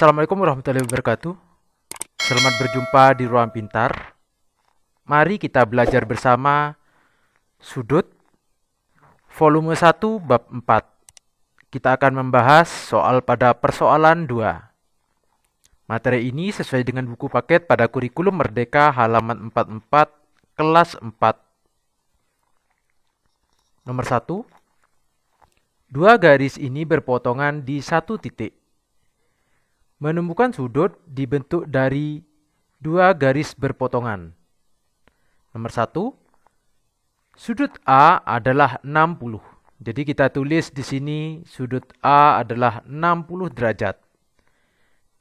Assalamualaikum warahmatullahi wabarakatuh. Selamat berjumpa di Ruang Pintar. Mari kita belajar bersama sudut volume 1 bab 4. Kita akan membahas soal pada persoalan 2. Materi ini sesuai dengan buku paket pada kurikulum Merdeka halaman 44 kelas 4. Nomor 1. Dua garis ini berpotongan di satu titik. Menemukan sudut dibentuk dari dua garis berpotongan. Nomor 1. Sudut A adalah 60. Jadi kita tulis di sini sudut A adalah 60 derajat.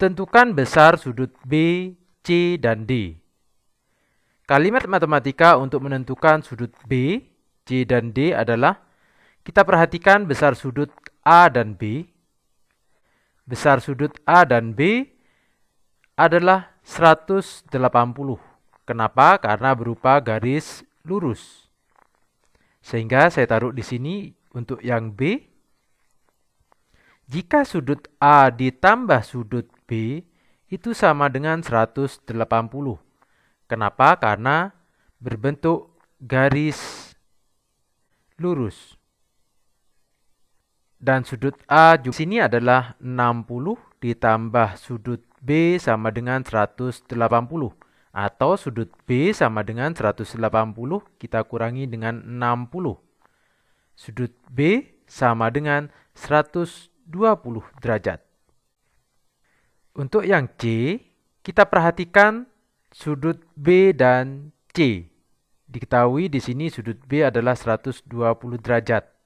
Tentukan besar sudut B, C, dan D. Kalimat matematika untuk menentukan sudut B, C, dan D adalah kita perhatikan besar sudut A dan B. Besar sudut A dan B adalah 180. Kenapa? Karena berupa garis lurus. Sehingga saya taruh di sini untuk yang B. Jika sudut A ditambah sudut B itu sama dengan 180. Kenapa? Karena berbentuk garis lurus. Dan sudut A di sini adalah 60 ditambah sudut B sama dengan 180. Atau sudut B sama dengan 180 kita kurangi dengan 60. Sudut B sama dengan 120 derajat. Untuk yang C, kita perhatikan sudut B dan C. Diketahui di sini sudut B adalah 120 derajat.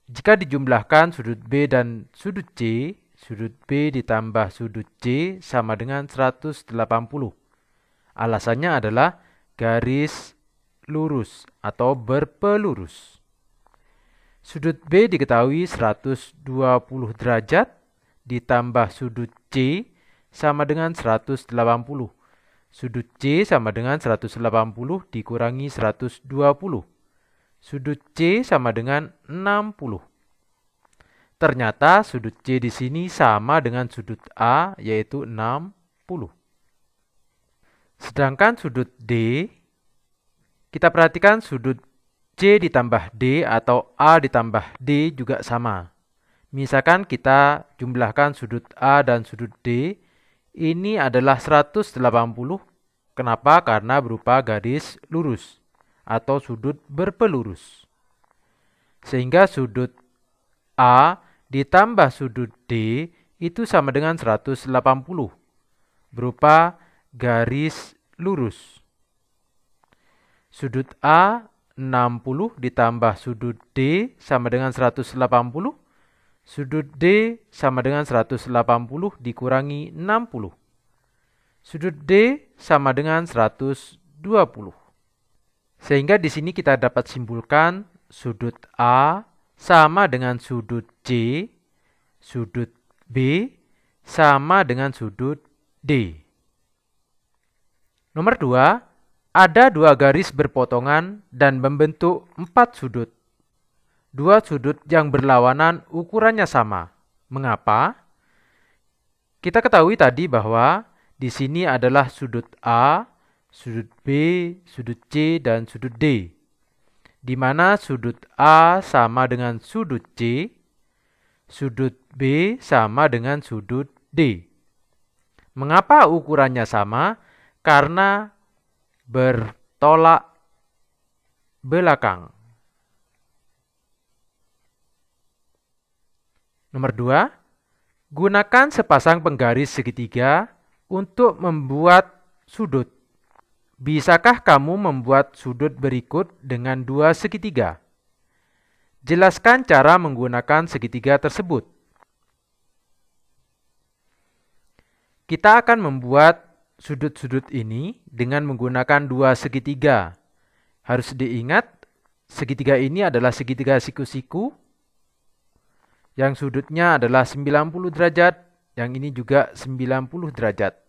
Jika dijumlahkan sudut B dan sudut C, sudut B ditambah sudut C sama dengan 180. Alasannya adalah garis lurus atau berpelurus. Sudut B diketahui 120 derajat ditambah sudut C sama dengan 180. Sudut C sama dengan 180 dikurangi 120. Sudut C sama dengan 60. Ternyata sudut C di sini sama dengan sudut A, yaitu 60. Sedangkan sudut D, kita perhatikan sudut C ditambah D atau A ditambah D juga sama. Misalkan kita jumlahkan sudut A dan sudut D, ini adalah 180. Kenapa? Karena berupa garis lurus atau sudut berpelurus. Sehingga sudut A ditambah sudut D itu sama dengan 180 berupa garis lurus. Sudut A 60 ditambah sudut D sama dengan 180. Sudut D sama dengan 180 dikurangi 60. Sudut D sama dengan 120. Sehingga di sini kita dapat simpulkan sudut A sama dengan sudut C, sudut B sama dengan sudut D. Nomor 2, ada dua garis berpotongan dan membentuk 4 sudut. Dua sudut yang berlawanan ukurannya sama. Mengapa? Kita ketahui tadi bahwa di sini adalah sudut A, sudut B, sudut C, dan sudut D. Di mana sudut A sama dengan sudut C, sudut B sama dengan sudut D. Mengapa ukurannya sama? Karena bertolak belakang. Nomor 2, gunakan sepasang penggaris segitiga untuk membuat sudut. Bisakah kamu membuat sudut berikut dengan dua segitiga? Jelaskan cara menggunakan segitiga tersebut. Kita akan membuat sudut-sudut ini dengan menggunakan dua segitiga. Harus diingat, segitiga ini adalah segitiga siku-siku. Yang sudutnya adalah 90 derajat, yang ini juga 90 derajat.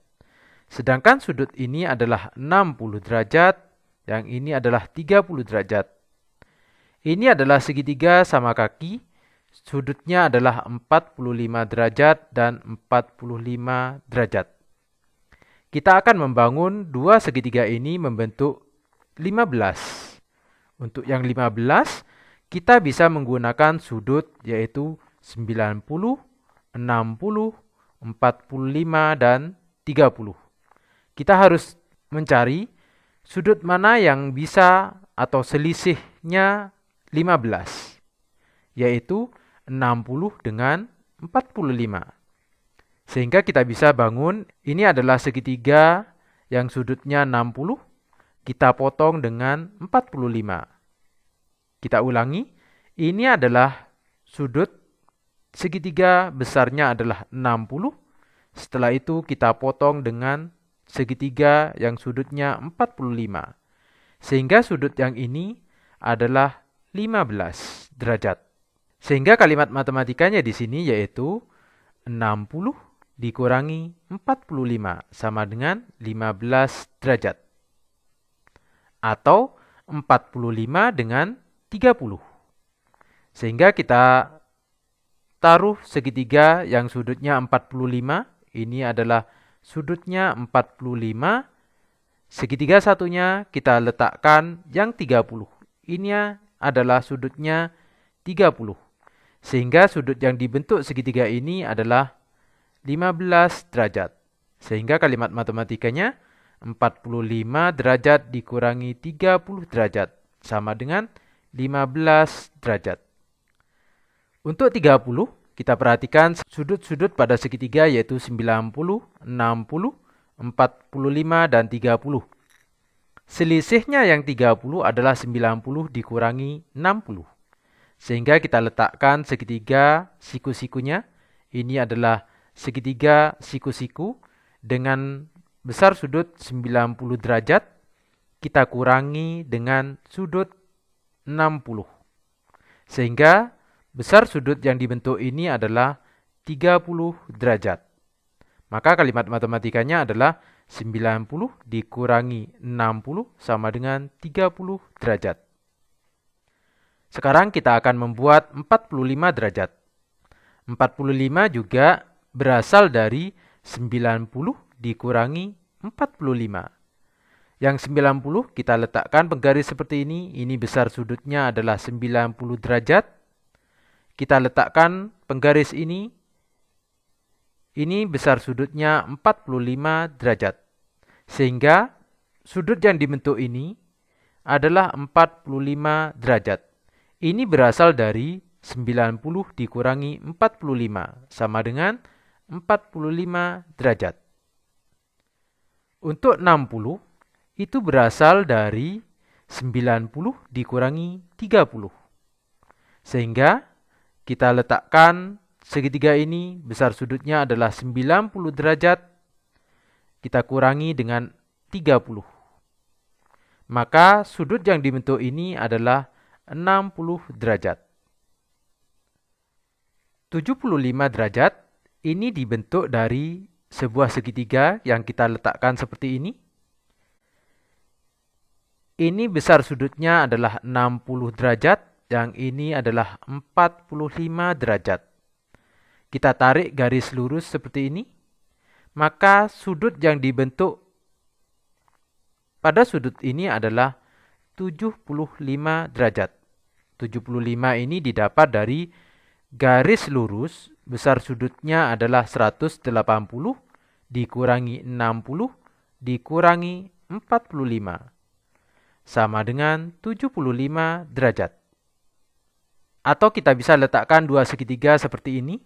Sedangkan sudut ini adalah 60 derajat, yang ini adalah 30 derajat. Ini adalah segitiga sama kaki, sudutnya adalah 45 derajat dan 45 derajat. Kita akan membangun dua segitiga ini membentuk 15. Untuk yang 15, kita bisa menggunakan sudut yaitu 90, 60, 45, dan 30. Kita harus mencari sudut mana yang bisa atau selisihnya 15, yaitu 60 dengan 45. Sehingga kita bisa bangun, ini adalah segitiga yang sudutnya 60, kita potong dengan 45. Kita ulangi, ini adalah sudut segitiga besarnya adalah 60, setelah itu kita potong dengan segitiga yang sudutnya 45. Sehingga sudut yang ini adalah 15 derajat. Sehingga kalimat matematikanya di sini yaitu 60 dikurangi 45 sama dengan 15 derajat. Atau 45 dengan 30. Sehingga kita taruh segitiga yang sudutnya 45, ini adalah sudutnya 45. Segitiga satunya kita letakkan yang 30. Ini adalah sudutnya 30. Sehingga sudut yang dibentuk segitiga ini adalah 15 derajat. Sehingga kalimat matematikanya 45 derajat dikurangi 30 derajat sama dengan 15 derajat. Untuk 30, kita perhatikan sudut-sudut pada segitiga yaitu 90, 60, 45, dan 30. Selisihnya yang 30 adalah 90 dikurangi 60. Sehingga kita letakkan segitiga siku-sikunya. Ini adalah segitiga siku-siku dengan besar sudut 90 derajat. Kita kurangi dengan sudut 60. Sehingga besar sudut yang dibentuk ini adalah 30 derajat. Maka kalimat matematikanya adalah 90 dikurangi 60 sama dengan 30 derajat. Sekarang kita akan membuat 45 derajat. 45 juga berasal dari 90 dikurangi 45. Yang 90 kita letakkan penggaris seperti ini. Ini besar sudutnya adalah 90 derajat. Kita letakkan penggaris ini. Ini besar sudutnya 45 derajat. Sehingga sudut yang dibentuk ini adalah 45 derajat. Ini berasal dari 90 dikurangi 45 sama dengan 45 derajat. Untuk 60 itu berasal dari 90 dikurangi 30. Sehingga kita letakkan segitiga ini besar sudutnya adalah 90 derajat. Kita kurangi dengan 30. Maka sudut yang dibentuk ini adalah 60 derajat. 75 derajat ini dibentuk dari sebuah segitiga yang kita letakkan seperti ini. Ini besar sudutnya adalah 60 derajat, yang ini adalah 45 derajat. Kita tarik garis lurus seperti ini. Maka sudut yang dibentuk pada sudut ini adalah 75 derajat. 75 ini didapat dari garis lurus besar sudutnya adalah 180 dikurangi 60 dikurangi 45 sama dengan 75 derajat. Atau kita bisa letakkan dua segitiga seperti ini.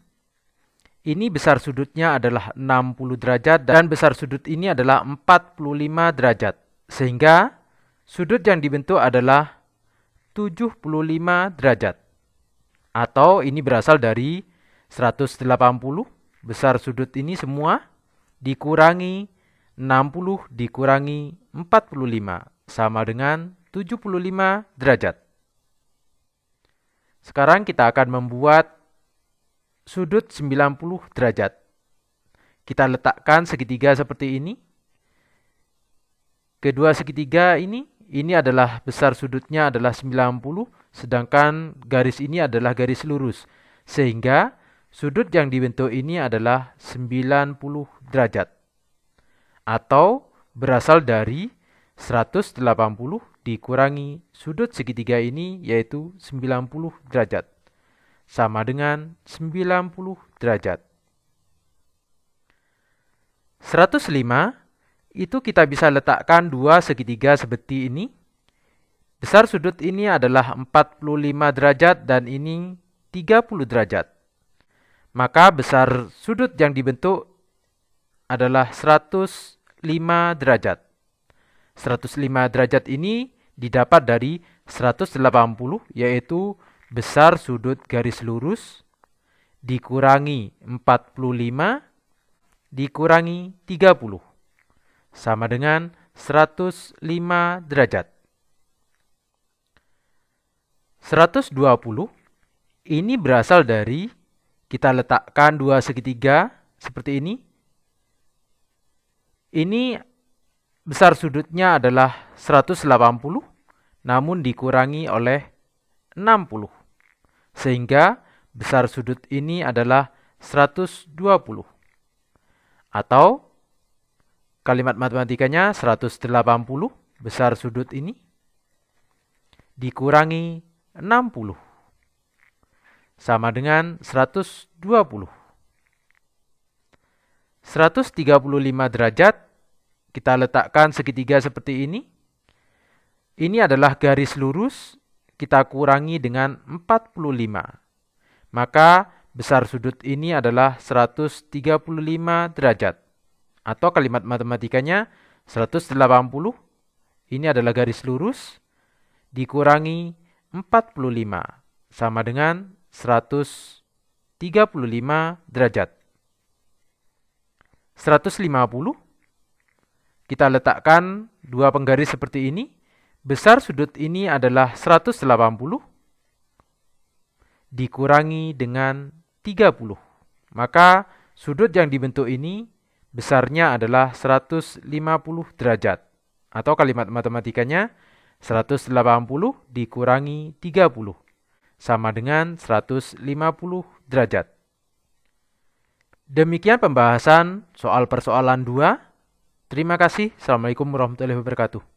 Ini besar sudutnya adalah 60 derajat dan besar sudut ini adalah 45 derajat. Sehingga sudut yang dibentuk adalah 75 derajat. Atau ini berasal dari 180 besar sudut ini semua dikurangi 60 dikurangi 45 sama dengan 75 derajat. Sekarang kita akan membuat sudut 90 derajat. Kita letakkan segitiga seperti ini. Kedua segitiga ini adalah besar sudutnya adalah 90, sedangkan garis ini adalah garis lurus. Sehingga sudut yang dibentuk ini adalah 90 derajat. Atau berasal dari 180 dikurangi sudut segitiga ini yaitu 90 derajat. Sama dengan 90 derajat. 105 itu kita bisa letakkan dua segitiga seperti ini. Besar sudut ini adalah 45 derajat dan ini 30 derajat. Maka besar sudut yang dibentuk adalah 105 derajat. 105 derajat ini didapat dari 180 yaitu besar sudut garis lurus dikurangi 45 dikurangi 30 sama dengan 105 derajat. 120 ini berasal dari kita letakkan dua segitiga seperti ini. Ini besar sudutnya adalah 180 namun dikurangi oleh 60. Sehingga besar sudut ini adalah 120. Atau kalimat matematikanya 180 besar sudut ini dikurangi 60 sama dengan 120. 135 derajat kita letakkan segitiga seperti ini. Ini adalah garis lurus kita kurangi dengan 45. Maka besar sudut ini adalah 135 derajat. Atau kalimat matematikanya 180 ini adalah garis lurus dikurangi 45 sama dengan 135 derajat. 150 kita letakkan dua penggaris seperti ini. Besar sudut ini adalah 180 dikurangi dengan 30. Maka sudut yang dibentuk ini besarnya adalah 150 derajat. Atau kalimat matematikanya 180 dikurangi 30 sama dengan 150 derajat. Demikian pembahasan soal persoalan 2. Terima kasih. Assalamualaikum warahmatullahi wabarakatuh.